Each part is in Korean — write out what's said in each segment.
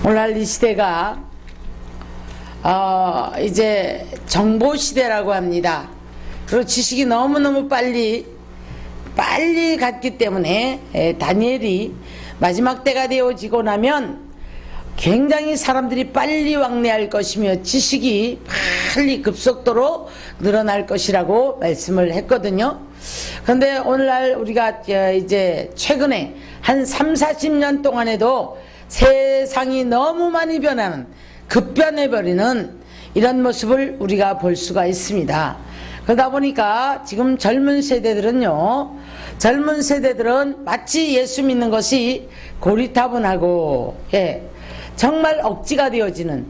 오늘날 이 시대가 이제 정보 시대라고 합니다. 그리고 지식이 너무너무 빨리 갔기 때문에 다니엘이 마지막 때가 되어지고 나면 굉장히 사람들이 빨리 왕래할 것이며 지식이 빨리 급속도로 늘어날 것이라고 말씀을 했거든요. 그런데 오늘날 우리가 이제 최근에 한 30-40년 동안에도 세상이 너무 많이 변하는, 급변해버리는 이런 모습을 우리가 볼 수가 있습니다. 그러다 보니까 지금 젊은 세대들은 마치 예수 믿는 것이 고리타분하고 정말 억지가 되어지는,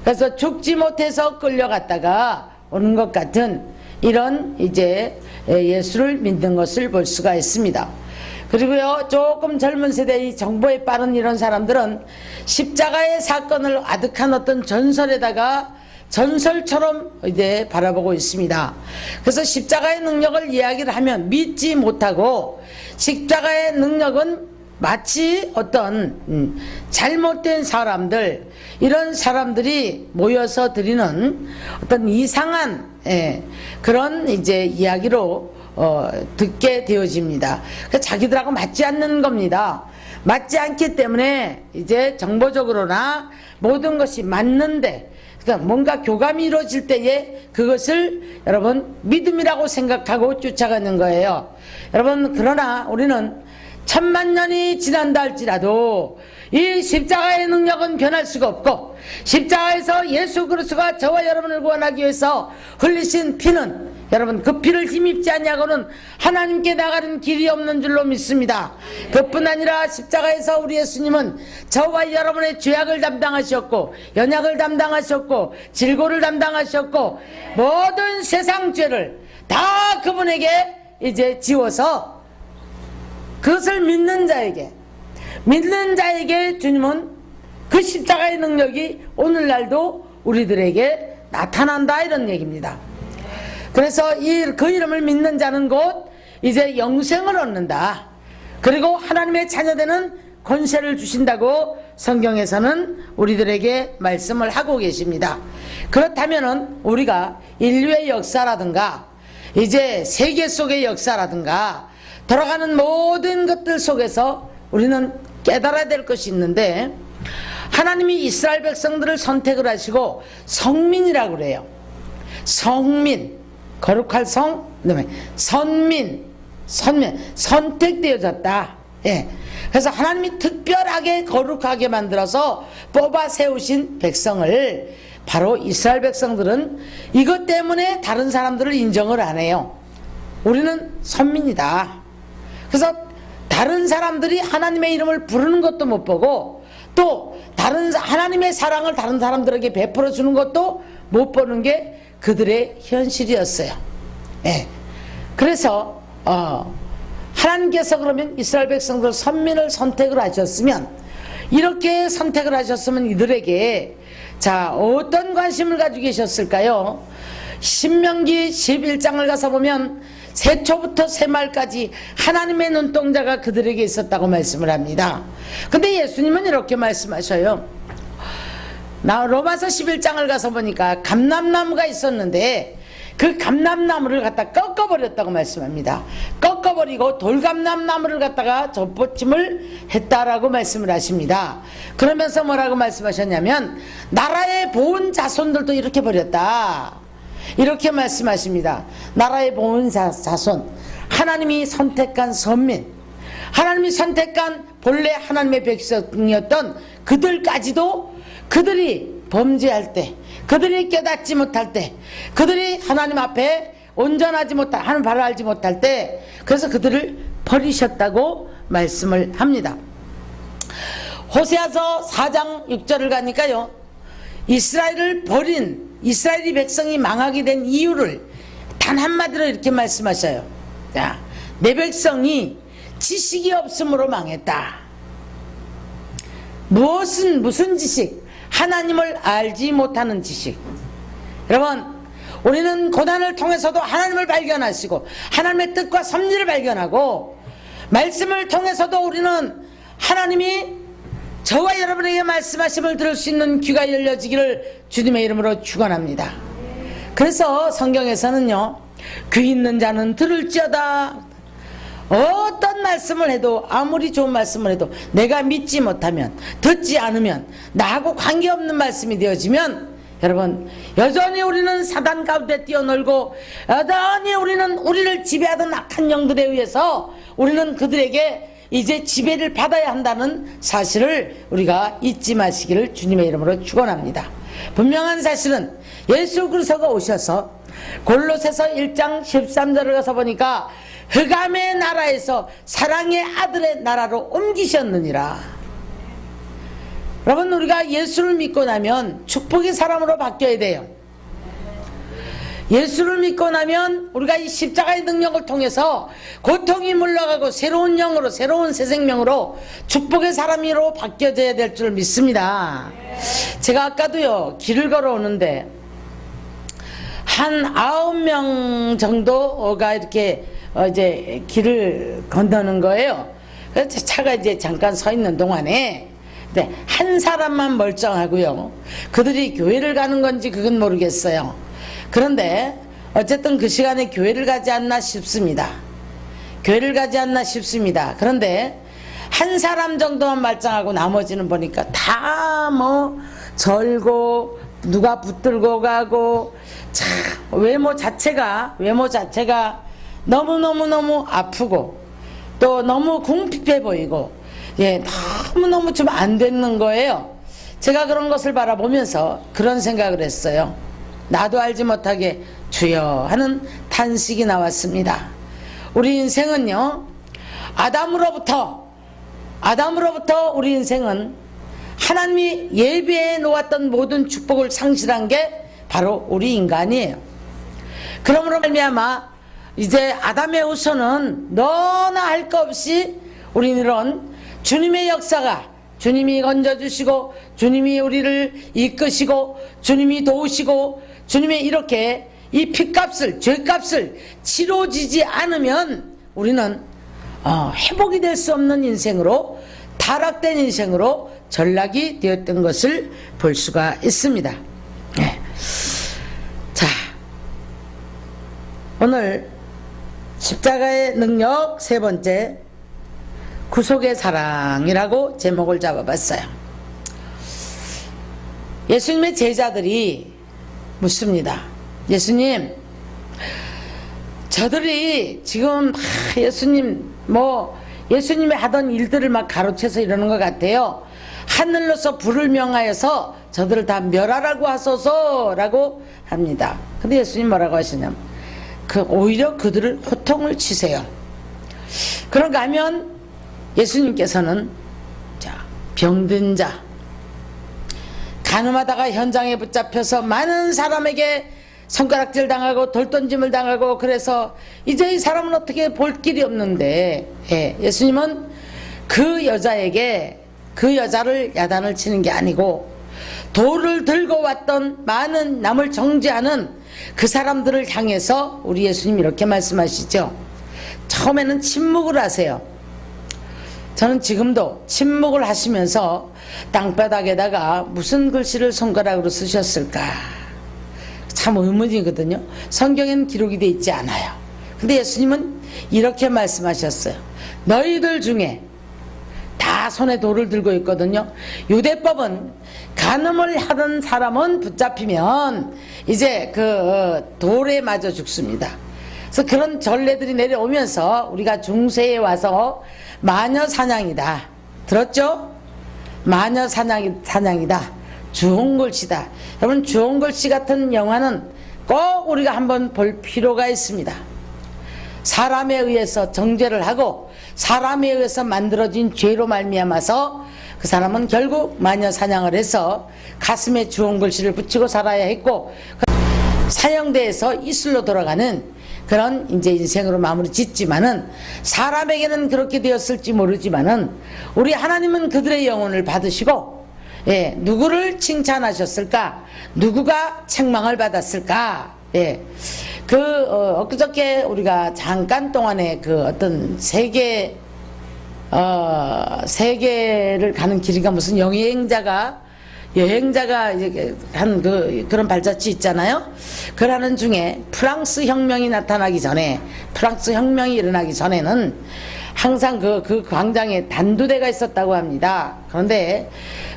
그래서 죽지 못해서 끌려갔다가 오는 것 같은 이런 이제 예수를 믿는 것을 볼 수가 있습니다. 그리고요, 조금 젊은 세대의 정보에 빠른 이런 사람들은 십자가의 사건을 아득한 어떤 전설에다가 전설처럼 이제 바라보고 있습니다. 그래서 십자가의 능력을 이야기를 하면 믿지 못하고, 십자가의 능력은 마치 어떤 잘못된 사람들, 이런 사람들이 모여서 드리는 어떤 이상한 그런 이제 이야기로 듣게 되어집니다. 그러니까 자기들하고 맞지 않는 겁니다. 맞지 않기 때문에 이제 정보적으로나 모든 것이 맞는데, 그러니까 뭔가 교감이 이루어질 때에 그것을 여러분 믿음이라고 생각하고 쫓아가는 거예요. 여러분, 그러나 우리는 1000만년이 지난다 할지라도 이 십자가의 능력은 변할 수가 없고, 십자가에서 예수 그리스도가 저와 여러분을 구원하기 위해서 흘리신 피는, 여러분, 그 피를 힘입지 않냐고는 하나님께 나가는 길이 없는 줄로 믿습니다. 그뿐 아니라 십자가에서 우리 예수님은 저와 여러분의 죄악을 담당하셨고, 연약을 담당하셨고, 질고를 담당하셨고, 모든 세상 죄를 다 그분에게 이제 지워서 그것을 믿는 자에게 주님은 그 십자가의 능력이 오늘날도 우리들에게 나타난다, 이런 얘기입니다. 그래서 그 이름을 믿는 자는 곧 이제 영생을 얻는다. 그리고 하나님의 자녀되는 권세를 주신다고 성경에서는 우리들에게 말씀을 하고 계십니다. 그렇다면은 우리가 인류의 역사라든가 이제 세계 속의 역사라든가 돌아가는 모든 것들 속에서 우리는 깨달아야 될 것이 있는데, 하나님이 이스라엘 백성들을 선택을 하시고 성민이라고 그래요. 성민, 거룩할 성, 그다음에 선민, 선택되어졌다. 그래서 하나님이 특별하게 거룩하게 만들어서 뽑아 세우신 백성을, 바로 이스라엘 백성들은 이것 때문에 다른 사람들을 인정을 안 해요. 우리는 선민이다. 그래서 다른 사람들이 하나님의 이름을 부르는 것도 못 보고, 또 하나님의 사랑을 다른 사람들에게 베풀어 주는 것도 못 보는 게 그들의 현실이었어요. 그래서 하나님께서 그러면 이스라엘 백성들 선민을 선택을 하셨으면, 이렇게 선택을 하셨으면 이들에게 자 어떤 관심을 가지고 계셨을까요? 신명기 11장을 가서 보면 새초부터 새말까지 하나님의 눈동자가 그들에게 있었다고 말씀을 합니다. 근데 예수님은 이렇게 말씀하셔요. 로마서 11장을 가서 보니까 감람나무가 있었는데 그 감람나무를 갖다 꺾어버렸다고 말씀합니다. 꺾어버리고 돌감람나무를 갖다가 접붙임을 했다라고 말씀을 하십니다. 그러면서 뭐라고 말씀하셨냐면, 나라의 보은 자손들도 이렇게 버렸다, 이렇게 말씀하십니다. 나라의 보은 자손, 하나님이 선택한 선민, 하나님이 선택한 본래 하나님의 백성이었던 그들까지도 그들이 범죄할 때, 그들이 깨닫지 못할 때, 그들이 하나님 앞에 온전하지 못할, 하나님 바로 알지 못할 때, 그래서 그들을 버리셨다고 말씀을 합니다. 호세아서 4장 6절을 가니까요, 이스라엘을 버린, 이스라엘이 백성이 망하게 된 이유를 단 한마디로 이렇게 말씀하셔요. 자, 내 백성이 지식이 없음으로 망했다. 무슨 지식? 하나님을 알지 못하는 지식. 여러분, 우리는 고난을 통해서도 하나님을 발견하시고 하나님의 뜻과 섭리를 발견하고, 말씀을 통해서도 우리는 하나님이 저와 여러분에게 말씀하심을 들을 수 있는 귀가 열려지기를 주님의 이름으로 축원합니다. 그래서 성경에서는요, 귀 있는 자는 들을지어다. 어떤 말씀을 해도, 아무리 좋은 말씀을 해도 내가 믿지 못하면, 듣지 않으면, 나하고 관계없는 말씀이 되어지면, 여러분, 여전히 우리는 사단 가운데 뛰어놀고, 여전히 우리는 우리를 지배하던 악한 영들에 의해서 우리는 그들에게 이제 지배를 받아야 한다는 사실을 우리가 잊지 마시기를 주님의 이름으로 축원합니다. 분명한 사실은 예수 그리스도가 오셔서 골로새서 1장 13절을 가서 보니까 흑암의 나라에서 사랑의 아들의 나라로 옮기셨느니라. 여러분, 우리가 예수를 믿고 나면 축복의 사람으로 바뀌어야 돼요. 예수를 믿고 나면 우리가 이 십자가의 능력을 통해서 고통이 물러가고 새로운 영으로, 새로운 새 생명으로 축복의 사람으로 바뀌어져야 될 줄 믿습니다. 제가 아까도요, 길을 걸어오는데 한 9명 정도가 이렇게 이제 길을 건너는 거예요. 그래서 차가 이제 잠깐 서 있는 동안에 한 사람만 멀쩡하고요, 그들이 교회를 가는 건지 그건 모르겠어요. 그런데 어쨌든 그 시간에 교회를 가지 않나 싶습니다. 교회를 가지 않나 싶습니다. 그런데 한 사람 정도만 말짱하고 나머지는 보니까 다 뭐 절고 누가 붙들고 가고, 참 외모 자체가 너무너무 아프고 또 너무 궁핍해 보이고, 예, 너무너무 좀 안 되는 거예요. 제가 그런 것을 바라보면서 그런 생각을 했어요. 나도 알지 못하게 주여 하는 탄식이 나왔습니다. 우리 인생은요, 아담으로부터 우리 인생은 하나님이 예비해 놓았던 모든 축복을 상실한 게 바로 우리 인간이에요. 그러므로 말미암아 이제 아담의 후손은 너나 할 것 없이 우리는 주님의 역사가, 주님이 건져주시고 주님이 우리를 이끄시고 주님이 도우시고 주님이 이렇게 이 핏값을, 죄값을 치러지지 않으면 우리는 회복이 될 수 없는 인생으로, 타락된 인생으로 전락이 되었던 것을 볼 수가 있습니다. 네. 자, 오늘 십자가의 능력 세 번째, 구속의 사랑이라고 제목을 잡아봤어요. 예수님의 제자들이 묻습니다. 예수님, 저들이 지금 예수님이 하던 일들을 막 가로채서 이러는 것 같아요. 하늘로서 불을 명하여서 저들을 다 멸하라고 하소서라고 합니다. 근데 예수님 뭐라고 하시냐면, 오히려 그들을 호통을 치세요. 그런가 하면 예수님께서는 병든 자, 가늠하다가 현장에 붙잡혀서 많은 사람에게 손가락질 당하고 돌던짐을 당하고, 그래서 이제 이 사람은 어떻게 볼 길이 없는데, 예수님은 그 여자를 야단을 치는 게 아니고 돌을 들고 왔던 많은 남을 정죄하는 그 사람들을 향해서 우리 예수님 이렇게 말씀하시죠. 처음에는 침묵을 하세요. 저는 지금도 침묵을 하시면서 땅바닥에다가 무슨 글씨를 손가락으로 쓰셨을까 참 의문이거든요. 성경에는 기록이 되어 있지 않아요. 근데 예수님은 이렇게 말씀하셨어요. 너희들 중에, 다 손에 돌을 들고 있거든요. 유대법은 간음을 하던 사람은 붙잡히면 이제 그 돌에 맞아 죽습니다. 그래서 그런 전례들이 내려오면서 우리가 중세에 와서 마녀 사냥이다, 들었죠? 마녀 사냥이다, 주홍글씨다. 여러분, 주홍글씨 같은 영화는 꼭 우리가 한번 볼 필요가 있습니다. 사람에 의해서 정죄를 하고 사람에 의해서 만들어진 죄로 말미암아서 그 사람은 결국 마녀 사냥을 해서 가슴에 주홍글씨를 붙이고 살아야 했고, 사형대에서 이슬로 돌아가는 그런 이제 인생으로 마무리 짓지만은, 사람에게는 그렇게 되었을지 모르지만은 우리 하나님은 그들의 영혼을 받으시고, 누구를 칭찬하셨을까? 누구가 책망을 받았을까? 엊그저께 우리가 잠깐 동안에 그 어떤 세계 세계를 가는 길인가 무슨 여행자가 이렇게 한 그런 발자취 있잖아요. 그러는 중에 프랑스 혁명이 나타나기 전에, 프랑스 혁명이 일어나기 전에는 항상 그 광장에 단두대가 있었다고 합니다. 그런데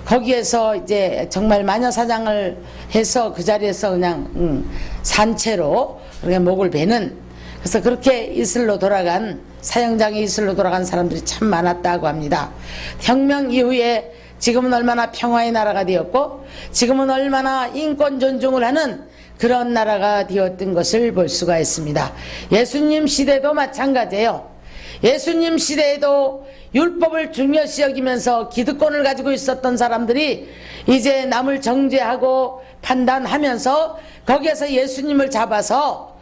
거기에서 이제 정말 마녀사냥을 해서 그 자리에서 그냥 산채로 그냥 목을 베는, 그래서 그렇게 이슬로 돌아간, 사형장에 이슬로 돌아간 사람들이 참 많았다고 합니다. 혁명 이후에 지금은 얼마나 평화의 나라가 되었고 지금은 얼마나 인권 존중을 하는 그런 나라가 되었던 것을 볼 수가 있습니다. 예수님 시대도 마찬가지예요. 예수님 시대에도 율법을 중요시 여기면서 기득권을 가지고 있었던 사람들이 이제 남을 정죄하고 판단하면서 거기에서 예수님을 잡아서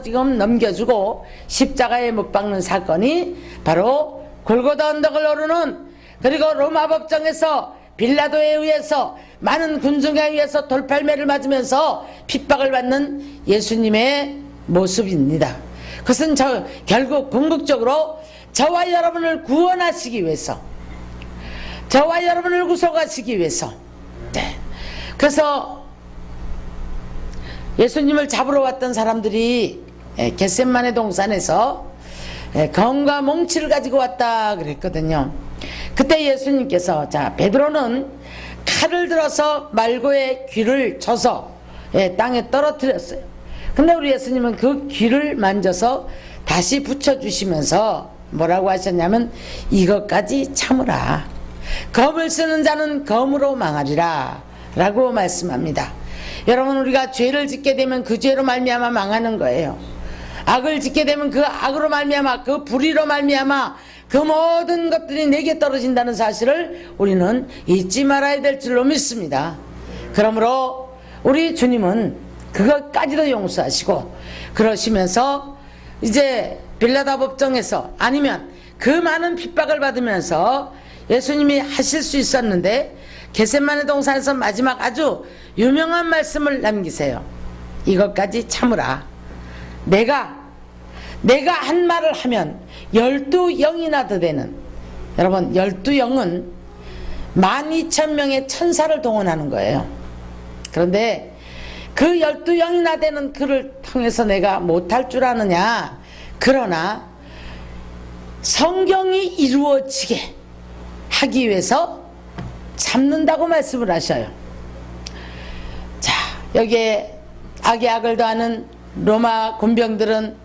지금 넘겨주고 십자가에 못 박는 사건이 바로 골고다 언덕을 오르는, 그리고 로마 법정에서 빌라도에 의해서 많은 군중에 의해서 돌팔매를 맞으면서 핍박을 받는 예수님의 모습입니다. 그것은 결국 궁극적으로 저와 여러분을 구원하시기 위해서, 저와 여러분을 구속하시기 위해서, 네. 그래서 예수님을 잡으러 왔던 사람들이 겟셋마네 동산에서 검과 몽치를 가지고 왔다 그랬거든요. 그때 예수님께서, 베드로는 칼을 들어서 말고의 귀를 쳐서 땅에 떨어뜨렸어요. 근데 우리 예수님은 그 귀를 만져서 다시 붙여주시면서 뭐라고 하셨냐면, 이것까지 참으라. 검을 쓰는 자는 검으로 망하리라 라고 말씀합니다. 여러분, 우리가 죄를 짓게 되면 그 죄로 말미암아 망하는 거예요. 악을 짓게 되면 그 악으로 말미암아, 그 불의로 말미암아 그 모든 것들이 내게 떨어진다는 사실을 우리는 잊지 말아야 될 줄로 믿습니다. 그러므로 우리 주님은 그것까지도 용서하시고, 그러시면서 이제 빌라도 법정에서, 아니면 그 많은 핍박을 받으면서 예수님이 하실 수 있었는데 겟셋마네 동산에서 마지막 아주 유명한 말씀을 남기세요. 이것까지 참으라. 내가 한 말을 하면 12영이나 더 되는, 여러분 12영은 12,000명의 천사를 동원하는 거예요. 그런데 그 12영이나 되는 그를 통해서 내가 못할 줄 아느냐. 그러나 성경이 이루어지게 하기 위해서 참는다고 말씀을 하셔요. 자, 여기에 악에 악을 더하는 로마 군병들은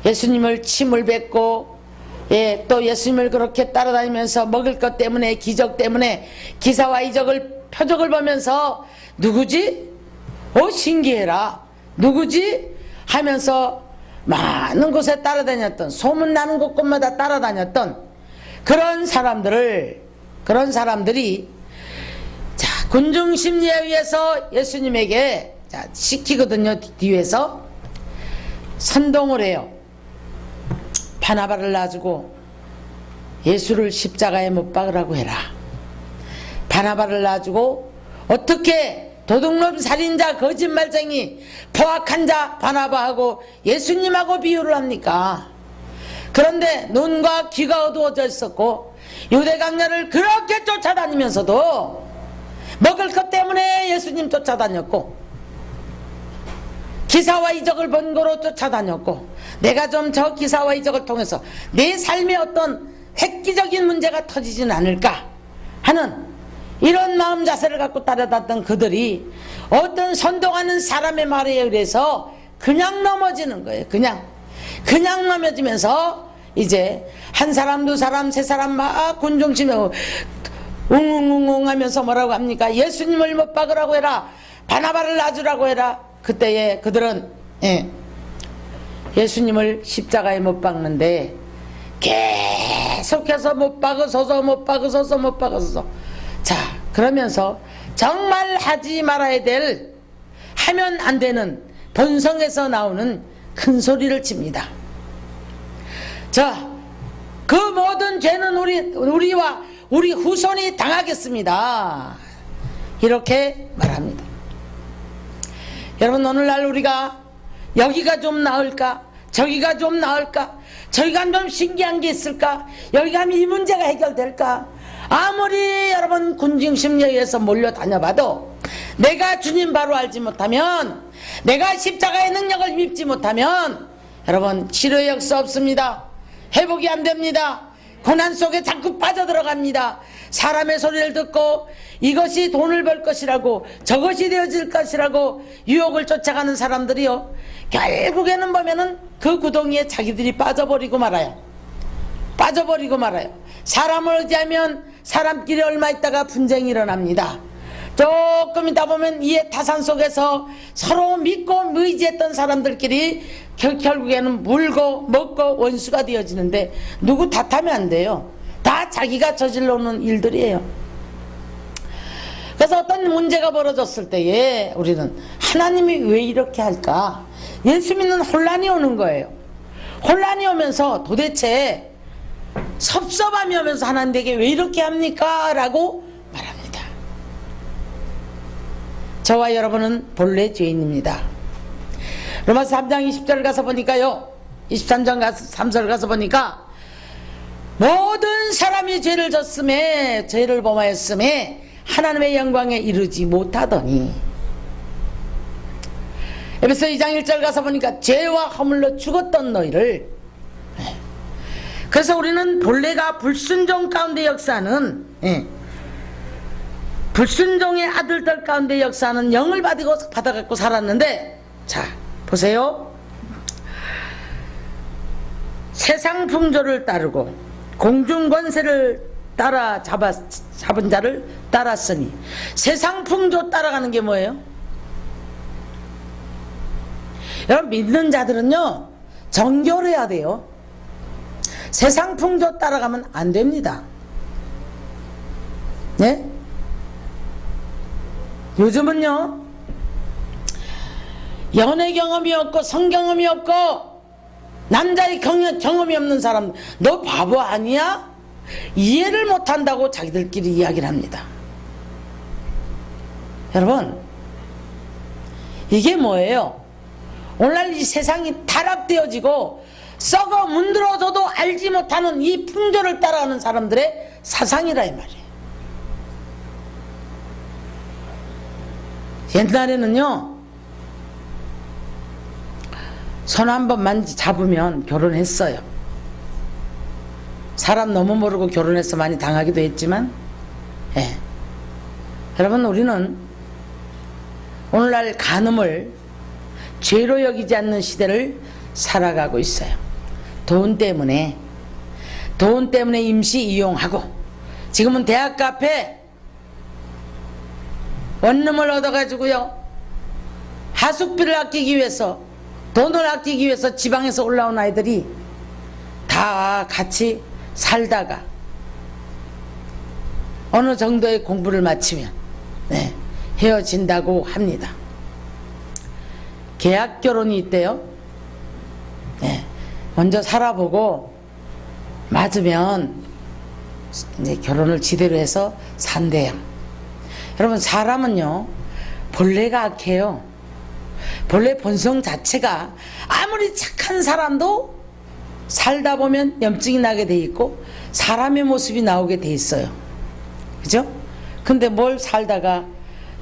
예수님을 침을 뱉고, 또 예수님을 그렇게 따라다니면서 먹을 것 때문에, 기적 때문에 기사와 이적을, 표적을 보면서 누구지? 신기해라. 누구지? 하면서 많은 곳에 따라다녔던, 소문나는 곳곳마다 따라다녔던 그런 사람들이 군중 심리에 의해서 예수님에게 시키거든요. 뒤에서 선동을 해요. 바나바를 놔주고 예수를 십자가에 못 박으라고 해라. 바나바를 놔주고, 어떻게 도둑놈, 살인자, 거짓말쟁이, 포악한 자 바나바하고 예수님하고 비유를 합니까? 그런데 눈과 귀가 어두워져 있었고 유대 강렬을 그렇게 쫓아다니면서도 먹을 것 때문에 예수님 쫓아다녔고, 기사와 이적을 본 거로 쫓아다녔고, 내가 좀 저 기사와 이적을 통해서 내 삶에 어떤 획기적인 문제가 터지진 않을까 하는 이런 마음 자세를 갖고 따라다녔던 그들이 어떤 선동하는 사람의 말에 의해서 그냥 넘어지는 거예요. 그냥 넘어지면서 이제 한 사람, 두 사람, 세 사람 막 군중심에 웅웅웅 하면서 뭐라고 합니까? 예수님을 못 박으라고 해라. 바나바를 놔주라고 해라. 그때에 그들은 예수님을 십자가에 못 박는데 계속해서 못 박으소서. 자, 그러면서 정말 하지 말아야 될, 하면 안 되는 본성에서 나오는 큰 소리를 칩니다. 자, 그 모든 죄는 우리와 우리 후손이 당하겠습니다. 이렇게 말합니다. 여러분, 오늘날 우리가 여기가 좀 나을까, 저기가 좀 나을까? 저기가 좀 신기한 게 있을까? 여기 가면 이 문제가 해결될까? 아무리 여러분 군중심리에 의해서 몰려 다녀봐도 내가 주님 바로 알지 못하면, 내가 십자가의 능력을 믿지 못하면 여러분 치료의 역사 없습니다. 회복이 안 됩니다. 고난 속에 자꾸 빠져들어갑니다. 사람의 소리를 듣고 이것이 돈을 벌 것이라고, 저것이 되어질 것이라고 유혹을 쫓아가는 사람들이요, 결국에는 보면은 그 구덩이에 자기들이 빠져버리고 말아요. 빠져버리고 말아요. 사람을 의지하면 사람끼리 얼마 있다가 분쟁이 일어납니다. 조금 있다 보면 이에 타산 속에서 서로 믿고 의지했던 사람들끼리 결국에는 물고 먹고 원수가 되어지는데, 누구 탓하면 안 돼요. 다 자기가 저질러 놓은 일들이에요. 그래서 어떤 문제가 벌어졌을 때에 우리는 하나님이 왜 이렇게 할까? 예수 믿는 혼란이 오는 거예요. 혼란이 오면서 도대체 섭섭함이 오면서 하나님에게 왜 이렇게 합니까? 라고 말합니다. 저와 여러분은 본래 죄인입니다. 로마서 3장 20절 가서 보니까요, 23장 3절 가서 보니까 모든 사람이 죄를 졌음에, 죄를 범하였음에 하나님의 영광에 이르지 못하더니, 에베소 2장 1절 가서 보니까 죄와 허물로 죽었던 너희를, 그래서 우리는 본래가 불순종 가운데 역사하는, 불순종의 아들들 가운데 역사하는 영을 받아갖고 살았는데, 자 보세요. 세상 풍조를 따르고 공중 권세를 따라 잡은 자를 따랐으니, 세상 풍조 따라가는 게 뭐예요? 여러분, 믿는 자들은요 정결해야 돼요. 세상 풍조 따라가면 안 됩니다. 네? 요즘은요 연애 경험이 없고 성경험이 없고 남자의 경험이 없는 사람, 너 바보 아니야? 이해를 못한다고 자기들끼리 이야기를 합니다. 여러분, 이게 뭐예요? 오늘날 이 세상이 타락되어지고 썩어 문드러져도 알지 못하는 이 풍조를 따라가는 사람들의 사상이라 이 말이에요. 옛날에는요 손 한 번 잡으면 결혼했어요. 사람 너무 모르고 결혼해서 많이 당하기도 했지만, 여러분, 우리는 오늘날 간음을 죄로 여기지 않는 시대를 살아가고 있어요. 돈 때문에 임시 이용하고, 지금은 대학 앞에 원룸을 얻어가지고요 하숙비를 아끼기 위해서, 돈을 아끼기 위해서 지방에서 올라온 아이들이 다 같이 살다가 어느 정도의 공부를 마치면 헤어진다고 합니다. 계약 결혼이 있대요. 먼저 살아보고 맞으면 이제 결혼을 지대로 해서 산대요. 여러분, 사람은요 본래가 악해요. 본래 본성 자체가, 아무리 착한 사람도 살다 보면 염증이 나게 돼 있고 사람의 모습이 나오게 돼 있어요. 그죠? 근데 뭘 살다가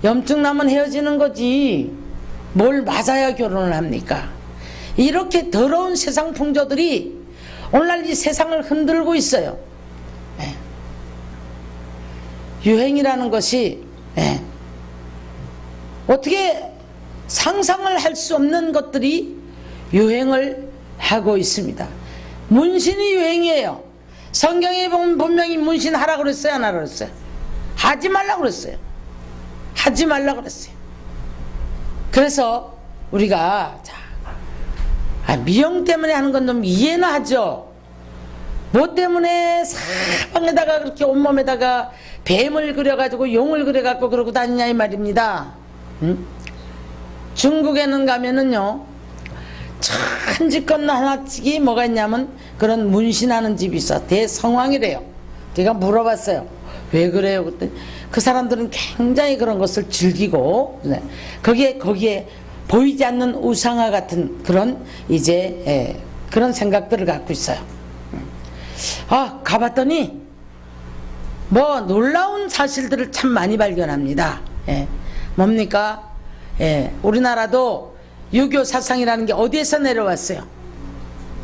염증 나면 헤어지는 거지, 뭘 맞아야 결혼을 합니까? 이렇게 더러운 세상 풍조들이 오늘날 이 세상을 흔들고 있어요. 유행이라는 것이 어떻게 상상을 할 수 없는 것들이 유행을 하고 있습니다. 문신이 유행이에요. 성경에 보면 분명히 문신하라고 그랬어요, 안 하라고 그랬어요? 하지 말라고 그랬어요. 하지 말라고 그랬어요. 그래서 우리가 미용 때문에 하는 건 좀 이해는 하죠. 뭐 때문에 사방에다가 그렇게 온몸에다가 뱀을 그려가지고 용을 그려갖고 그러고 다니냐 이 말입니다. 중국에는 가면은요 천지 건너 하나씩이 뭐가 있냐면 그런 문신하는 집이 있어. 대성왕이래요. 제가 물어봤어요. 왜 그래요? 그랬더니 그 사람들은 굉장히 그런 것을 즐기고, 거기에 보이지 않는 우상화 같은 그런 이제 그런 생각들을 갖고 있어요. 가봤더니 뭐 놀라운 사실들을 참 많이 발견합니다. 뭡니까? 우리나라도 유교 사상이라는 게 어디에서 내려왔어요?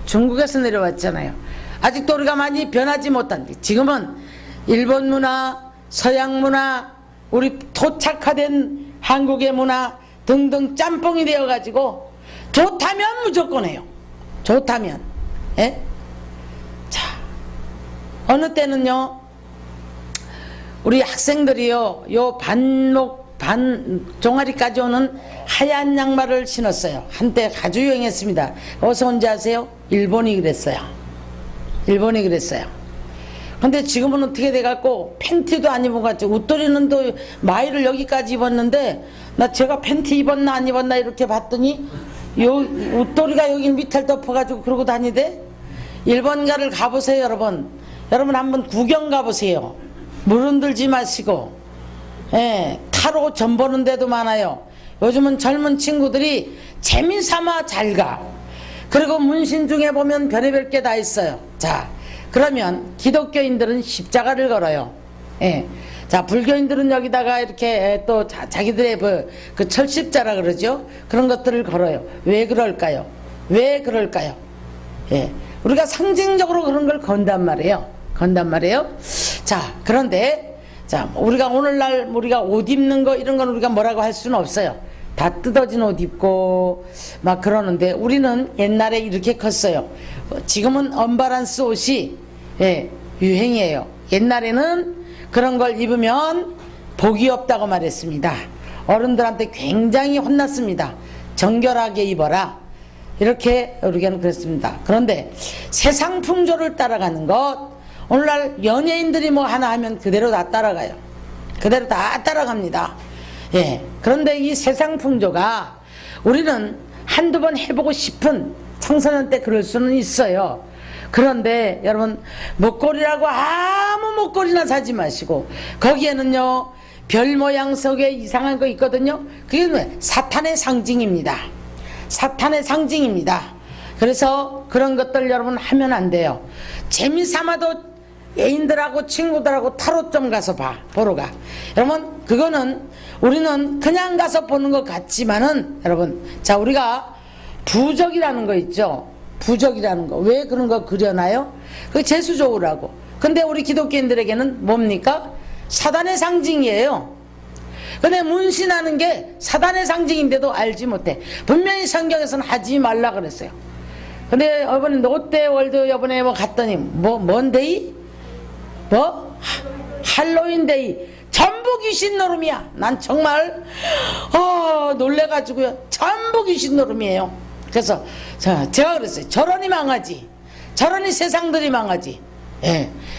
중국에서 내려왔잖아요. 아직도 우리가 많이 변하지 못한, 지금은 일본 문화, 서양 문화, 우리 토착화된 한국의 문화 등등 짬뽕이 되어가지고 좋다면 무조건 해요. 좋다면. 자, 어느 때는요, 우리 학생들이요, 요 반 종아리까지 오는 하얀 양말을 신었어요. 한때 아주 유행했습니다. 어디서 온지 아세요? 일본이 그랬어요. 일본이 그랬어요. 근데 지금은 어떻게 돼갖고 팬티도 안 입어가지고 웃도리는 또 마이를 여기까지 입었는데, 나 제가 팬티 입었나 안 입었나 이렇게 봤더니 요 웃도리가 여기 밑을 덮어가지고 그러고 다니대. 일본가를 가보세요. 여러분 한번 구경 가보세요. 물 흔들지 마시고. 타로 점 보는 데도 많아요. 요즘은 젊은 친구들이 재미삼아 잘 가. 그리고 문신 중에 보면 별의별 게 다 있어요. 자, 그러면 기독교인들은 십자가를 걸어요. 자, 불교인들은 여기다가 이렇게 또 자기들의 그 철십자라 그러죠. 그런 것들을 걸어요. 왜 그럴까요? 왜 그럴까요? 우리가 상징적으로 그런 걸 건단 말이에요. 자, 그런데 자, 우리가 오늘날 우리가 옷 입는 거 이런 건 우리가 뭐라고 할 수는 없어요. 다 뜯어진 옷 입고 막 그러는데, 우리는 옛날에 이렇게 컸어요. 지금은 언바란스 옷이 유행이에요. 옛날에는 그런 걸 입으면 복이 없다고 말했습니다. 어른들한테 굉장히 혼났습니다. 정결하게 입어라, 이렇게 우리는 그랬습니다. 그런데 세상 풍조를 따라가는 것, 오늘날 연예인들이 뭐 하나 하면 그대로 다 따라가요. 그대로 다 따라갑니다. 그런데 이 세상 풍조가 우리는 한두 번 해보고 싶은 청소년 때 그럴 수는 있어요. 그런데 여러분, 목걸이라고 아무 목걸이나 사지 마시고, 거기에는요 별 모양 속에 이상한 거 있거든요. 그게 사탄의 상징입니다. 사탄의 상징입니다. 그래서 그런 것들 여러분 하면 안 돼요. 재미삼아도 애인들하고 친구들하고 타로 좀 가서 보러 가. 여러분, 그거는 우리는 그냥 가서 보는 것 같지만은, 여러분, 자, 우리가 부적이라는 거 있죠. 부적이라는 거. 왜 그런 거 그려놔요? 그게 재수 좋으라고. 근데 우리 기독교인들에게는 뭡니까? 사단의 상징이에요. 근데 문신하는 게 사단의 상징인데도 알지 못해. 분명히 성경에서는 하지 말라 그랬어요. 근데 이번에 롯데월드 이번에 뭐 갔더니 뭔 데이? 뭐? 할로윈데이. 전부 귀신 노름이야. 난 정말 놀래가지고요. 전부 귀신 노름이에요. 그래서 제가 그랬어요. 저러니 망하지. 저러니 세상들이 망하지.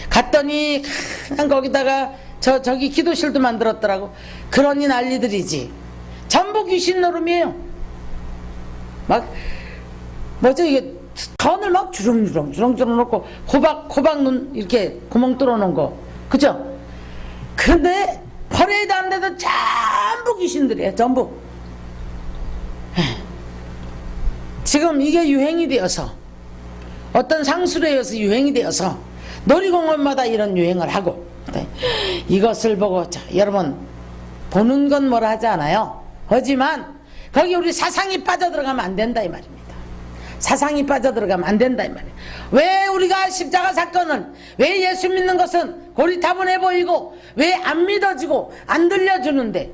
갔더니 그냥 거기다가 저기 기도실도 만들었더라고. 그러니 난리들이지. 전부 귀신 노름이에요. 막 뭐죠 이게, 선을 막 주렁주렁 놓고 호박 눈 이렇게 구멍 뚫어 놓은 거, 그죠? 근데 퍼레이드 하는데도 전부 귀신들이에요. 전부. 지금 이게 유행이 되어서, 어떤 상술에 의해서 유행이 되어서 놀이공원마다 이런 유행을 하고, 이것을 보고, 자, 여러분, 보는 건 뭐라 하지 않아요. 하지만 거기 우리 사상이 빠져들어가면 안 된다 이 말입니다. 사상이 빠져들어가면 안 된다 이 말이에요. 왜 우리가 십자가 사건은, 왜 예수 믿는 것은 고리타분해 보이고, 왜 안 믿어지고 안 들려주는데,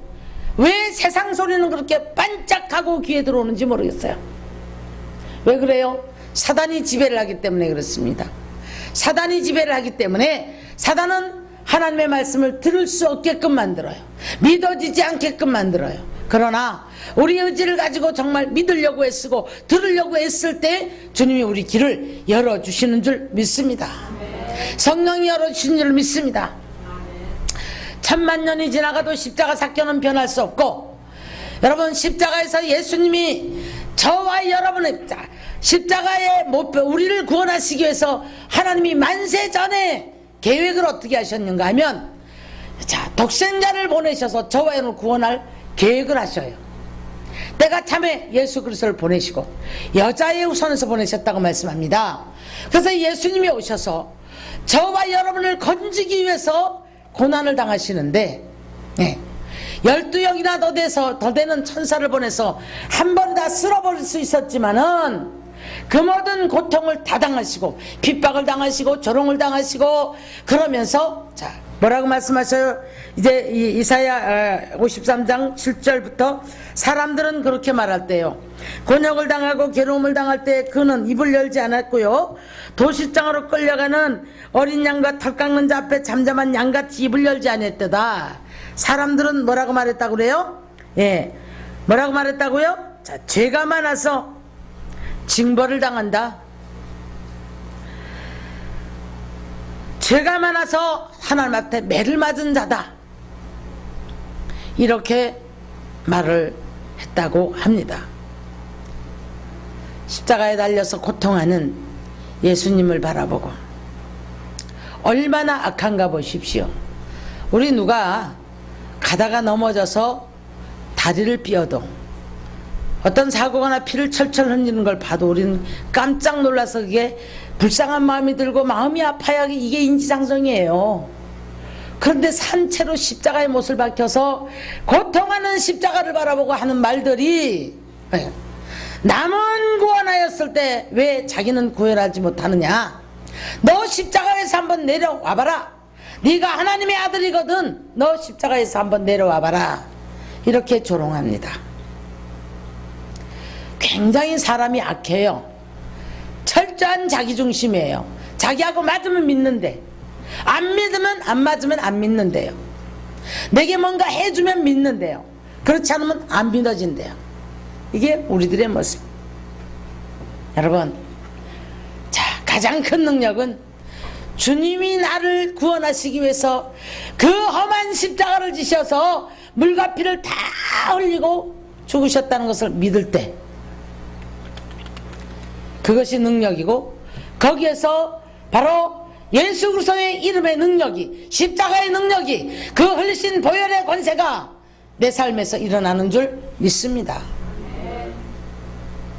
왜 세상 소리는 그렇게 반짝하고 귀에 들어오는지 모르겠어요. 왜 그래요? 사단이 지배를 하기 때문에 그렇습니다. 사단이 지배를 하기 때문에, 사단은 하나님의 말씀을 들을 수 없게끔 만들어요. 믿어지지 않게끔 만들어요. 그러나 우리 의지를 가지고 정말 믿으려고 애쓰고 들으려고 애쓸 때 주님이 우리 길을 열어주시는 줄 믿습니다. 성령이 열어주시는 줄 믿습니다. 천만 년이 지나가도 십자가 사건은 변할 수 없고, 여러분, 십자가에서 예수님이 저와 여러분의 십자가에 우리를 구원하시기 위해서 하나님이 만세 전에 계획을 어떻게 하셨는가 하면, 자, 독생자를 보내셔서 저와 여러분을 구원할 계획을 하셔요. 때가 참에 예수 그리스도를 보내시고 여자의 후손에서 보내셨다고 말씀합니다. 그래서 예수님이 오셔서 저와 여러분을 건지기 위해서 고난을 당하시는데, 12영이나 더 되는 천사를 보내서 한 번 다 쓸어버릴 수 있었지만은 그 모든 고통을 다 당하시고 핍박을 당하시고 조롱을 당하시고 그러면서, 자, 뭐라고 말씀하셔요? 이제 이사야 53장 7절부터 사람들은 그렇게 말할 때요, 곤욕을 당하고 괴로움을 당할 때 그는 입을 열지 않았고요, 도시장으로 끌려가는 어린 양과 털 깎는 자 앞에 잠잠한 양같이 입을 열지 않았다. 사람들은 뭐라고 말했다고 그래요? 뭐라고 말했다고요? 자, 죄가 많아서 징벌을 당한다. 죄가 많아서 하나님한테 매를 맞은 자다. 이렇게 말을 했다고 합니다. 십자가에 달려서 고통하는 예수님을 바라보고 얼마나 악한가 보십시오. 우리 누가 가다가 넘어져서 다리를 삐어도 어떤 사고가 피를 철철 흘리는 걸 봐도 우리는 깜짝 놀라서 그게 불쌍한 마음이 들고 마음이 아파야 이게 인지상정이에요. 그런데 산채로 십자가의 못을 박혀서 고통하는 십자가를 바라보고 하는 말들이, 남은 구원하였을 때 왜 자기는 구원하지 못하느냐, 너 십자가에서 한번 내려와봐라, 네가 하나님의 아들이거든, 너 십자가에서 한번 내려와봐라, 이렇게 조롱합니다. 굉장히 사람이 악해요. 철저한 자기중심이에요. 자기하고 맞으면 믿는데, 안 믿으면, 안 맞으면 안 믿는데요. 내게 뭔가 해주면 믿는데요. 그렇지 않으면 안 믿어진대요. 이게 우리들의 모습. 여러분, 자, 가장 큰 능력은 주님이 나를 구원하시기 위해서 그 험한 십자가를 지셔서 물과 피를 다 흘리고 죽으셨다는 것을 믿을 때, 그것이 능력이고, 거기에서 바로 예수 그리스도의 이름의 능력이, 십자가의 능력이, 그 흘리신 보혈의 권세가 내 삶에서 일어나는 줄 믿습니다.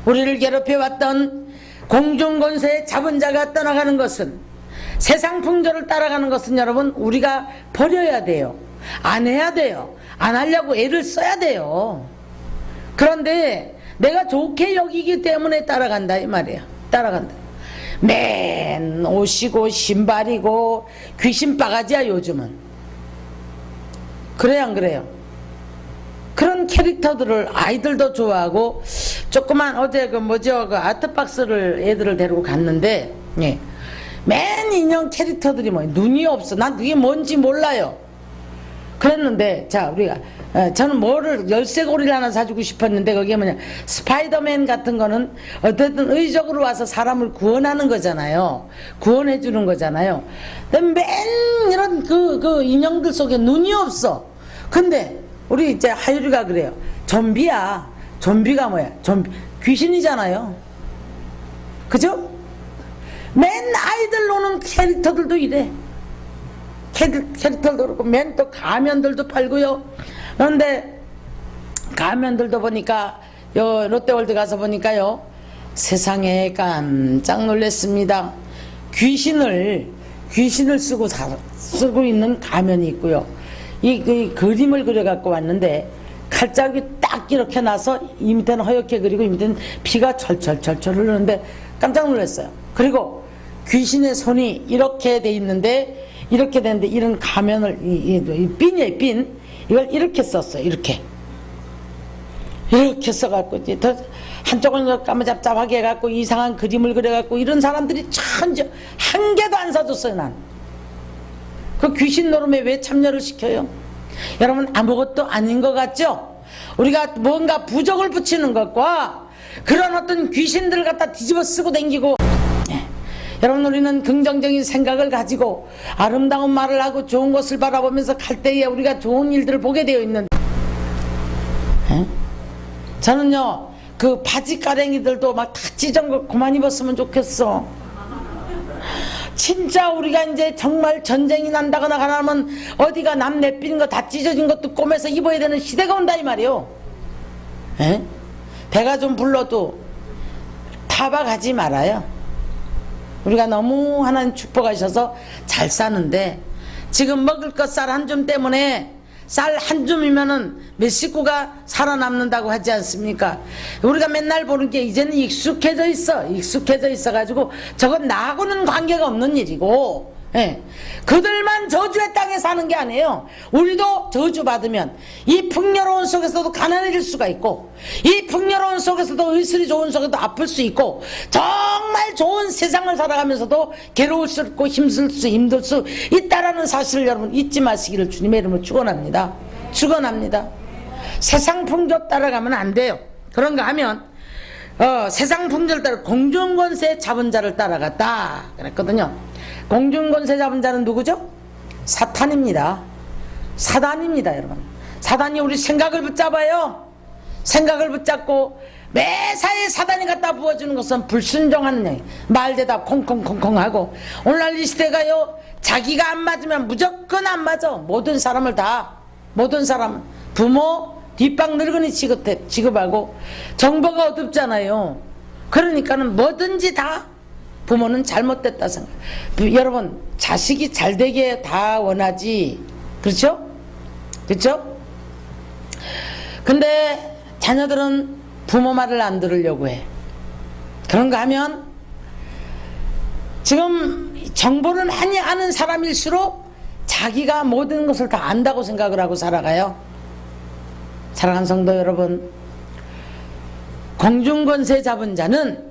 우리를 괴롭혀왔던 공중권세의 잡은 자가 떠나가는 것은, 세상 풍조를 따라가는 것은 여러분 우리가 버려야 돼요. 안 해야 돼요. 안 하려고 애를 써야 돼요. 그런데 내가 좋게 여기기 때문에 따라간다 이 말이야. 따라간다. 맨 옷이고 신발이고 귀신 바가지야 요즘은. 그래요 안 그래요? 그런 캐릭터들을 아이들도 좋아하고, 조그만 어제 그 아트박스를 애들을 데리고 갔는데, 맨 인형 캐릭터들이 눈이 없어. 난 그게 뭔지 몰라요. 그랬는데, 자, 우리가 저는 열쇠고리를 하나 사주고 싶었는데, 그게 스파이더맨 같은 거는 어쨌든 의적으로 와서 사람을 구원하는 거잖아요. 구원해 주는 거잖아요. 맨 이런 그 인형들 속에 눈이 없어. 근데 우리 이제 하율이가 그래요. 좀비야. 좀비가 뭐야? 귀신이잖아요. 그죠? 맨 아이들 노는 캐릭터들도 이래. 캐릭터도 그렇고, 맨 또 가면들도 팔고요. 그런데 가면들도 보니까 롯데월드 가서 보니까요, 세상에 깜짝 놀랐습니다. 귀신을 쓰고 있는 가면이 있고요. 이 그림을 그려갖고 왔는데, 칼자국이 딱 이렇게 나서 이 밑에는 허옇게 그리고 이 밑에는 피가 철철철철 흐르는데 깜짝 놀랐어요. 그리고 귀신의 손이 이렇게 돼 있는데, 이렇게 되는데, 이런 가면을 이 핀이에요. 핀. 이걸 이렇게 썼어요. 이렇게 써갖고, 한쪽은 까무잡잡하게 해갖고 이상한 그림을 그려갖고, 이런 사람들이 천지 한 개도 안 사줬어요. 난 그 귀신 노름에 왜 참여를 시켜요? 여러분, 아무것도 아닌 것 같죠? 우리가 뭔가 부적을 붙이는 것과 그런 어떤 귀신들을 갖다 뒤집어 쓰고 댕기고, 여러분, 우리는 긍정적인 생각을 가지고 아름다운 말을 하고 좋은 것을 바라보면서 갈 때에 우리가 좋은 일들을 보게 되어 있는데, 저는요, 그 바지 가랭이들도 막 다 찢은 거 그만 입었으면 좋겠어. 진짜 우리가 이제 정말 전쟁이 난다거나 하면 어디가 남 내삐는 거 다 찢어진 것도 꼬매서 입어야 되는 시대가 온다 이 말이요. 에? 배가 좀 불러도 타박하지 말아요. 우리가 너무 하나님 축복하셔서 잘 사는데 지금 먹을 것 쌀 한 줌 때문에 쌀 한 줌이면은 몇 식구가 살아남는다고 하지 않습니까? 우리가 맨날 보는 게 이제는 익숙해져 있어가지고 저건 나하고는 관계가 없는 일이고, 예. 그들만 저주의 땅에 사는 게 아니에요. 우리도 저주받으면 이 풍요로운 속에서도 가난해질 수가 있고, 이 풍요로운 속에서도 의술이 좋은 속에도 아플 수 있고, 정말 좋은 세상을 살아가면서도 괴로울 수 있고 힘들 수 있다라는 사실을 여러분 잊지 마시기를 주님의 이름으로 축원합니다. 축원합니다. 세상 풍조 따라가면 안 돼요. 그런가 하면 세상 풍조를 따라 공중권세 잡은 자를 따라갔다 그랬거든요. 공중권세 잡은 자는 누구죠? 사탄입니다. 사단입니다. 여러분, 사단이 우리 생각을 붙잡아요. 생각을 붙잡고 매사에 사단이 갖다 부어주는 것은 불순종하는 양, 말대답 콩콩콩콩 하고, 오늘날 이 시대가요, 자기가 안 맞으면 무조건 안 맞아. 모든 사람은 부모 뒷방 늙은이 취급하고, 정보가 어둡잖아요. 그러니까는 뭐든지 다 부모는 잘못됐다 생각. 여러분, 자식이 잘 되게 다 원하지, 그렇죠? 그렇죠? 근데 자녀들은 부모 말을 안 들으려고 해. 그런가 하면 지금 정보를 많이 아는 사람일수록 자기가 모든 것을 다 안다고 생각을 하고 살아가요. 사랑하는 성도 여러분, 공중권세 잡은 자는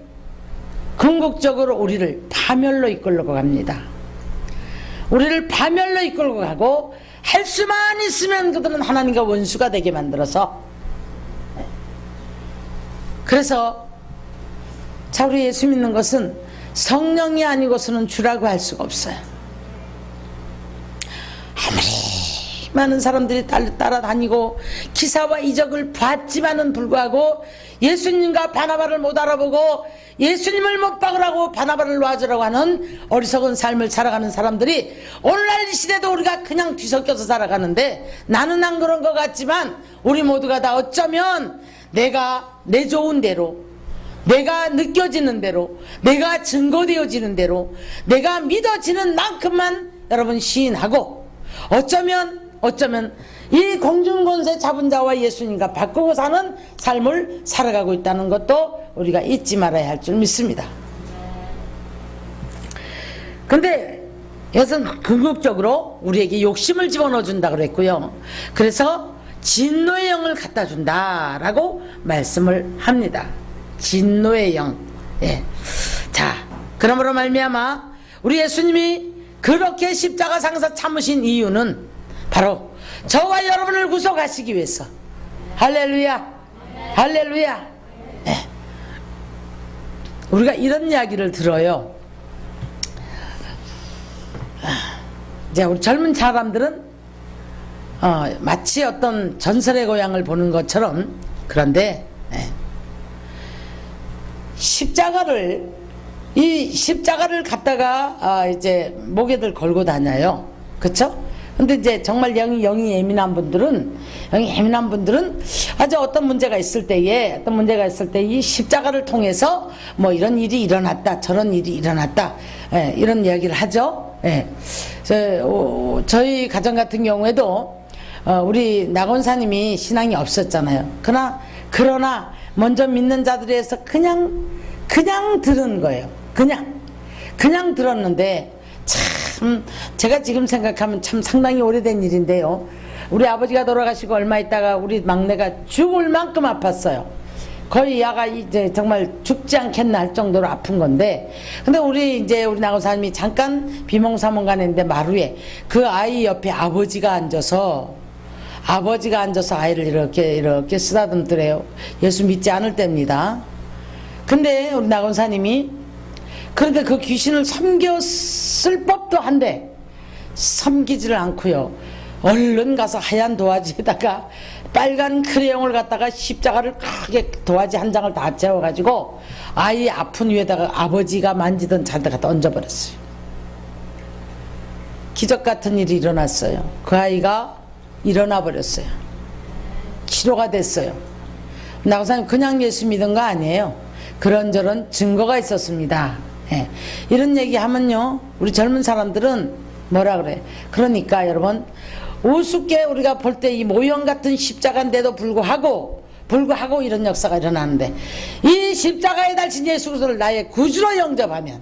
궁극적으로 우리를 파멸로 이끌고 갑니다. 우리를 파멸로 이끌고 가고, 할 수만 있으면 그들은 하나님과 원수가 되게 만들어서, 그래서 자, 우리 예수 믿는 것은 성령이 아니고서는 주라고 할 수가 없어요. 아무리 많은 사람들이 따라다니고 기사와 이적을 봤지만은 불구하고 예수님과 바나바를 못 알아보고 예수님을 못 박으라고 바나바를 놔주라고 하는 어리석은 삶을 살아가는 사람들이 오늘날 이 시대도 우리가 그냥 뒤섞여서 살아가는데, 나는 안 그런 것 같지만 우리 모두가 다 어쩌면 내가 내 좋은 대로, 내가 느껴지는 대로, 내가 증거되어지는 대로, 내가 믿어지는 만큼만 여러분 시인하고, 어쩌면 이 공중권세 잡은 자와 예수님과 바꾸고 사는 삶을 살아가고 있다는 것도 우리가 잊지 말아야 할 줄 믿습니다. 근데 여기서는 궁극적으로 우리에게 욕심을 집어넣어 준다 그랬고요. 그래서 진노의 영을 갖다 준다라고 말씀을 합니다. 진노의 영. 예. 자, 그러므로 말미암아 우리 예수님이 그렇게 십자가 상사 참으신 이유는 바로 저와 여러분을 구속하시기 위해서. 할렐루야, 할렐루야. 예. 우리가 이런 이야기를 들어요. 이제 우리 젊은 사람들은 마치 어떤 전설의 고향을 보는 것처럼, 그런데 이 십자가를 갖다가 이제 목에들 걸고 다녀요. 그쵸? 근데 이제 정말 영이 예민한 분들은 아주 어떤 문제가 있을 때에 이 십자가를 통해서 뭐 이런 일이 일어났다, 저런 일이 일어났다, 이런 이야기를 하죠. 저희 가정 같은 경우에도 우리 나건사님이 신앙이 없었잖아요. 그러나 먼저 믿는 자들에서 그냥 들은 거예요. 그냥 들었는데, 참 제가 지금 생각하면 참 상당히 오래된 일인데요. 우리 아버지가 돌아가시고 얼마 있다가 우리 막내가 죽을 만큼 아팠어요. 거의 야가 이제 정말 죽지 않겠나 할 정도로 아픈 건데, 근데 우리 나건사님이 잠깐 비몽사몽 가는데 마루에 그 아이 옆에 아버지가 앉아서 아이를 이렇게 쓰다듬더래요. 예수 믿지 않을 때입니다. 근데 우리 나건사님이 그런데 그 귀신을 섬겼을 법도 한데 섬기지를 않고요, 얼른 가서 하얀 도화지에다가 빨간 크레용을 갖다가 십자가를 크게 도화지 한 장을 다 채워가지고 아이 아픈 위에다가 아버지가 만지던 자리에 갖다 얹어버렸어요. 기적 같은 일이 일어났어요. 그 아이가 일어나 버렸어요. 치료가 됐어요. 나고사님 그냥 예수 믿은 거 아니에요. 그런저런 증거가 있었습니다. 예. 이런 얘기 하면요, 우리 젊은 사람들은 뭐라 그래. 그러니까 여러분, 우습게 우리가 볼 때 이 모형 같은 십자가인데도 불구하고 이런 역사가 일어나는데, 이 십자가에 달신 예수 그리스도를 나의 구주로 영접하면,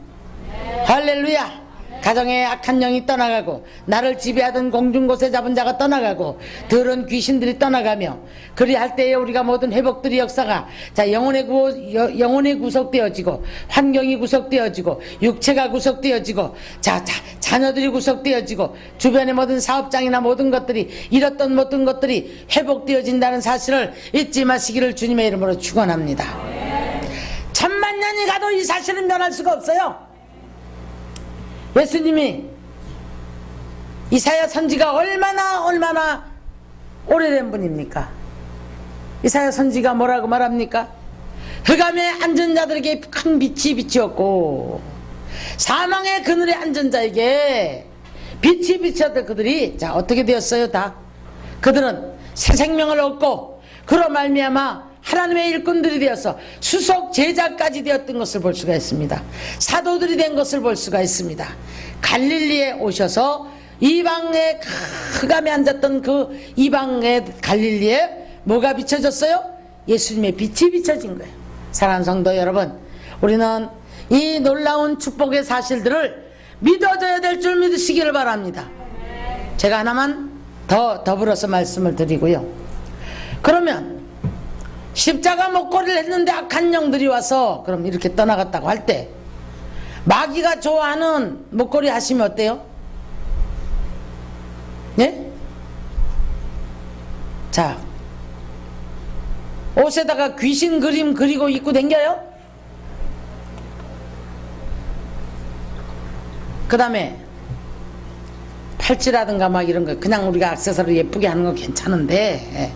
할렐루야, 가정에 악한 영이 떠나가고, 나를 지배하던 공중곳에 잡은 자가 떠나가고, 더러운 귀신들이 떠나가며, 그리할 때에 우리가 모든 회복들이 역사가, 자, 영혼이 구속되어지고, 환경이 구속되어지고, 육체가 구속되어지고, 자, 자녀들이 구속되어지고, 주변의 모든 사업장이나 모든 것들이, 잃었던 모든 것들이 회복되어진다는 사실을 잊지 마시기를 주님의 이름으로 축원합니다. 천만 년이 가도 이 사실은 변할 수가 없어요. 예수님이 이사야 선지가 얼마나 오래된 분입니까? 이사야 선지가 뭐라고 말합니까? 흑암에 앉은 자들에게 큰 빛이 비치었고, 사망의 그늘에 앉은 자에게 빛이 비쳤던 그들이, 자, 어떻게 되었어요? 다 그들은 새 생명을 얻고, 그로 말미암아 하나님의 일꾼들이 되어서 수석 제자까지 되었던 것을 볼 수가 있습니다. 사도들이 된 것을 볼 수가 있습니다. 갈릴리에 오셔서 이방의 흑암에 앉았던 그 이방의 갈릴리에 뭐가 비춰졌어요? 예수님의 빛이 비춰진 거예요. 사랑하는 성도 여러분, 우리는 이 놀라운 축복의 사실들을 믿어줘야 될 줄 믿으시기를 바랍니다. 제가 하나만 더 더불어서 말씀을 드리고요. 그러면 십자가 목걸이를 했는데 악한 영들이 와서 그럼 이렇게 떠나갔다고 할 때, 마귀가 좋아하는 목걸이 하시면 어때요? 네? 자, 옷에다가 귀신 그림 그리고 입고 댕겨요? 그 다음에 팔찌라든가 막 이런 거, 그냥 우리가 액세서리 예쁘게 하는 거 괜찮은데,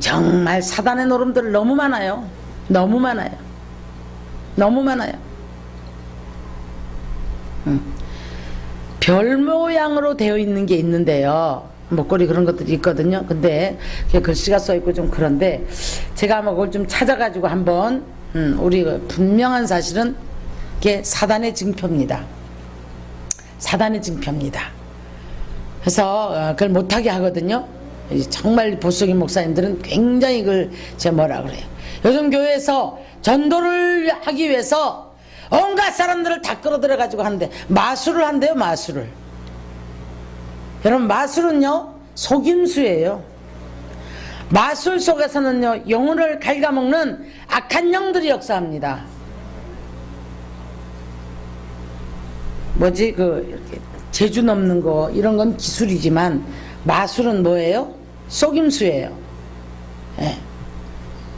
정말 사단의 노름들 너무 많아요. 너무 많아요. 별 모양으로 되어 있는 게 있는데요, 목걸이 그런 것들이 있거든요. 근데 글씨가 써있고 좀 그런데, 제가 아마 그걸 좀 찾아가지고 한번, 우리 분명한 사실은 이게 사단의 증표입니다. 사단의 증표입니다. 그래서 그걸 못하게 하거든요. 정말 보수적인 목사님들은 굉장히 그걸 제가 뭐라 그래요, 요즘 교회에서 전도를 하기 위해서 온갖 사람들을 다 끌어들여 가지고 하는데 마술을 한대요. 마술을. 여러분, 마술은요 속임수예요. 마술 속에서는요 영혼을 갉아먹는 악한 영들이 역사합니다. 뭐지, 이렇게 재주 넘는 거 이런 건 기술이지만, 마술은 뭐예요? 속임수예요. 예.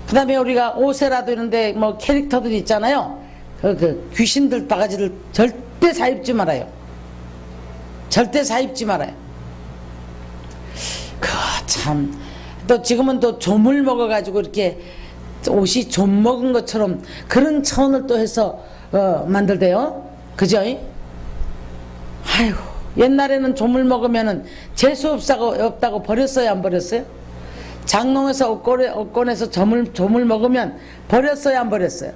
그 다음에 우리가 옷에라도 이런데 뭐 캐릭터들이 있잖아요. 그 귀신들 바가지를 절대 사입지 말아요. 절대 사입지 말아요. 참, 또 지금은 또 좀을 먹어가지고 이렇게 옷이 좀 먹은 것처럼 그런 차원을 또 해서 만들대요. 그죠? 아이고, 옛날에는 좀을 먹으면은 재수 없다고 버렸어요, 안 버렸어요? 장롱에서 옷걸에서 좀을 먹으면 버렸어요, 안 버렸어요?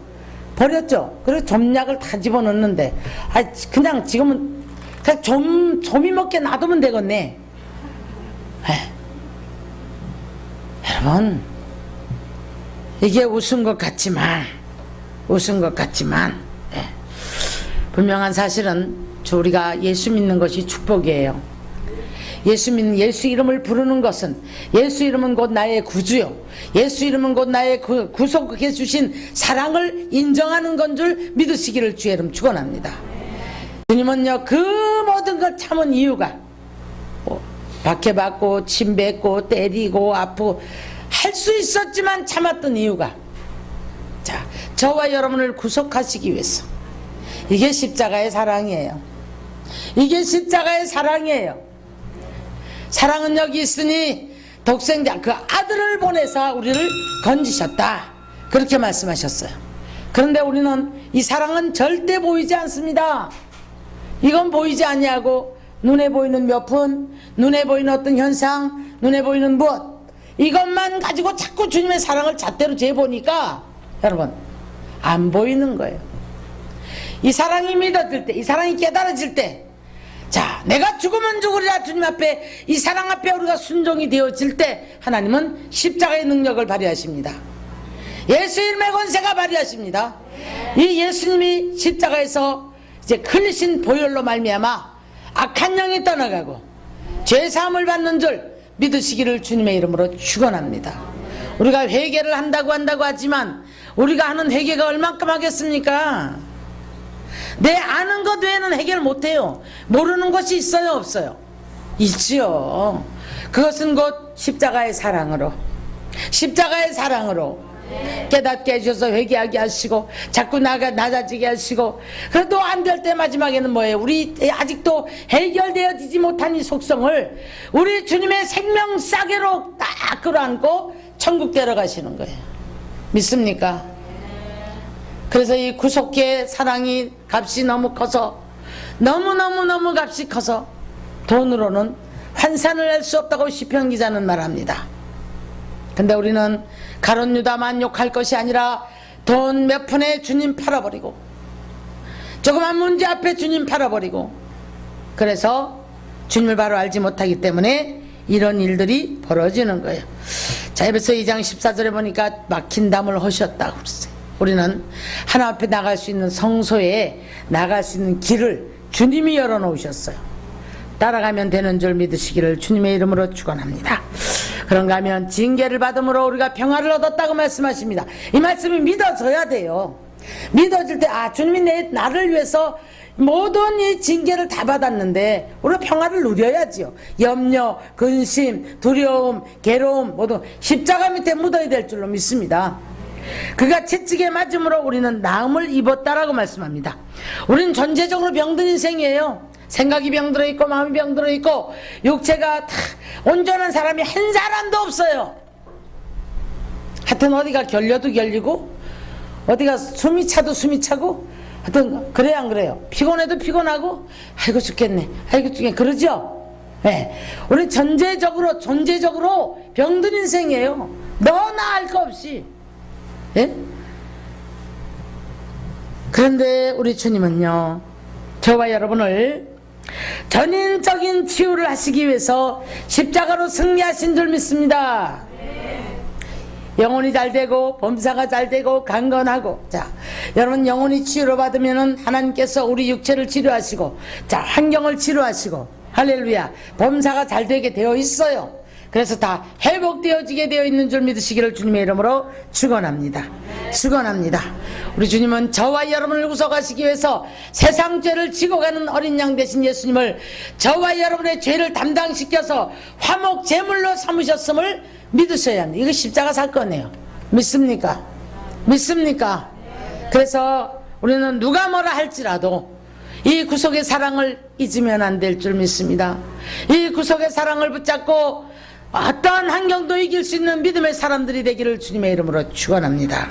버렸죠. 그리고 좀약을 다 집어넣는데, 그냥 지금은 그냥 좀이 먹게 놔두면 되겠네. 여러분, 이게 웃은 것 같지만 분명한 사실은 우리가 예수 믿는 것이 축복이에요. 예수 이름을 부르는 것은, 예수 이름은 곧 나의 구주요, 예수 이름은 곧 나의 구속해 주신 사랑을 인정하는 건 줄 믿으시기를 주의 이름 축원합니다. 주님은요 그 모든 걸 참은 이유가, 박해받고 침뱉고 때리고 아프고 할 수 있었지만 참았던 이유가, 자, 저와 여러분을 구속하시기 위해서. 이게 십자가의 사랑이에요. 이게 십자가의 사랑이에요. 사랑은 여기 있으니 독생자 그 아들을 보내사 우리를 건지셨다, 그렇게 말씀하셨어요. 그런데 우리는 이 사랑은 절대 보이지 않습니다. 이건 보이지 아니하고 눈에 보이는 몇 분, 눈에 보이는 어떤 현상, 눈에 보이는 무엇, 이것만 가지고 자꾸 주님의 사랑을 잣대로 재보니까 여러분 안 보이는 거예요. 이 사랑이 믿어질 때, 이 사랑이 깨달아질 때, 자, 내가 죽으면 죽으리라 주님 앞에, 이 사랑 앞에 우리가 순종이 되어질 때 하나님은 십자가의 능력을 발휘하십니다. 예수 이름의 권세가 발휘하십니다. 이 예수님이 십자가에서 이제 흘리신 보혈로 말미암아 악한 영이 떠나가고 죄사함을 받는 줄 믿으시기를 주님의 이름으로 축원합니다. 우리가 회개를 한다고 하지만 우리가 하는 회개가 얼만큼 하겠습니까? 내 아는 것 외에는 해결 못해요. 모르는 것이 있어요, 없어요? 있지요. 그것은 곧 십자가의 사랑으로 깨닫게 해주셔서 회개하게 하시고 자꾸 낮아지게 하시고, 그래도 안 될 때 마지막에는 뭐예요? 우리 아직도 해결되어지지 못한 이 속성을 우리 주님의 생명 싸개로 딱 끌어안고 천국 데려가시는 거예요. 믿습니까? 그래서 이 구속의 사랑이 값이 너무 커서, 너무너무 값이 커서 돈으로는 환산을 할 수 없다고 시편 기자는 말합니다. 근데 우리는 가룟 유다만 욕할 것이 아니라 돈 몇 푼에 주님 팔아버리고, 조그만 문제 앞에 주님 팔아버리고, 그래서 주님을 바로 알지 못하기 때문에 이런 일들이 벌어지는 거예요. 자, 에베소 2장 14절에 보니까 막힌 담을 허셨다고 그랬어요. 우리는 하나님 앞에 나갈 수 있는, 성소에 나갈 수 있는 길을 주님이 열어놓으셨어요. 따라가면 되는 줄 믿으시기를 주님의 이름으로 축원합니다. 그런가 하면 징계를 받음으로 우리가 평화를 얻었다고 말씀하십니다. 이 말씀이 믿어져야 돼요. 믿어질 때, 아, 주님이 나를 위해서 모든 이 징계를 다 받았는데 우리가 평화를 누려야지요. 염려, 근심, 두려움, 괴로움 모두 십자가 밑에 묻어야 될 줄로 믿습니다. 그가 채찍에 맞음으로 우리는 나음을 입었다라고 말씀합니다. 우리는 전체적으로 병든 인생이에요. 생각이 병들어 있고 마음이 병들어 있고 육체가 다 온전한 사람이 한 사람도 없어요. 하여튼 어디가 결려도 결리고 어디가 숨이 차도 숨이 차고, 하여튼 그래야 안 그래요? 피곤해도 피곤하고, 아이고 죽겠네, 아이고 죽겠네, 그러죠? 네. 우리 전체적으로 병든 인생이에요. 너나 알 거 없이. 예? 그런데 우리 주님은요, 저와 여러분을 전인적인 치유를 하시기 위해서 십자가로 승리하신 줄 믿습니다. 영혼이 잘 되고 범사가 잘 되고 강건하고, 자, 여러분 영혼이 치유를 받으면은 하나님께서 우리 육체를 치료하시고, 자, 환경을 치료하시고, 할렐루야, 범사가 잘 되게 되어 있어요. 그래서 다 회복되어지게 되어 있는 줄 믿으시기를 주님의 이름으로 축원합니다. 축원합니다. 우리 주님은 저와 여러분을 구속하시기 위해서 세상 죄를 지고 가는 어린 양 되신 예수님을 저와 여러분의 죄를 담당시켜서 화목 제물로 삼으셨음을 믿으셔야 합니다. 이거 십자가 사건이에요. 믿습니까? 믿습니까? 그래서 우리는 누가 뭐라 할지라도 이 구속의 사랑을 잊으면 안 될 줄 믿습니다. 이 구속의 사랑을 붙잡고 어떠한 환경도 이길 수 있는 믿음의 사람들이 되기를 주님의 이름으로 축원합니다.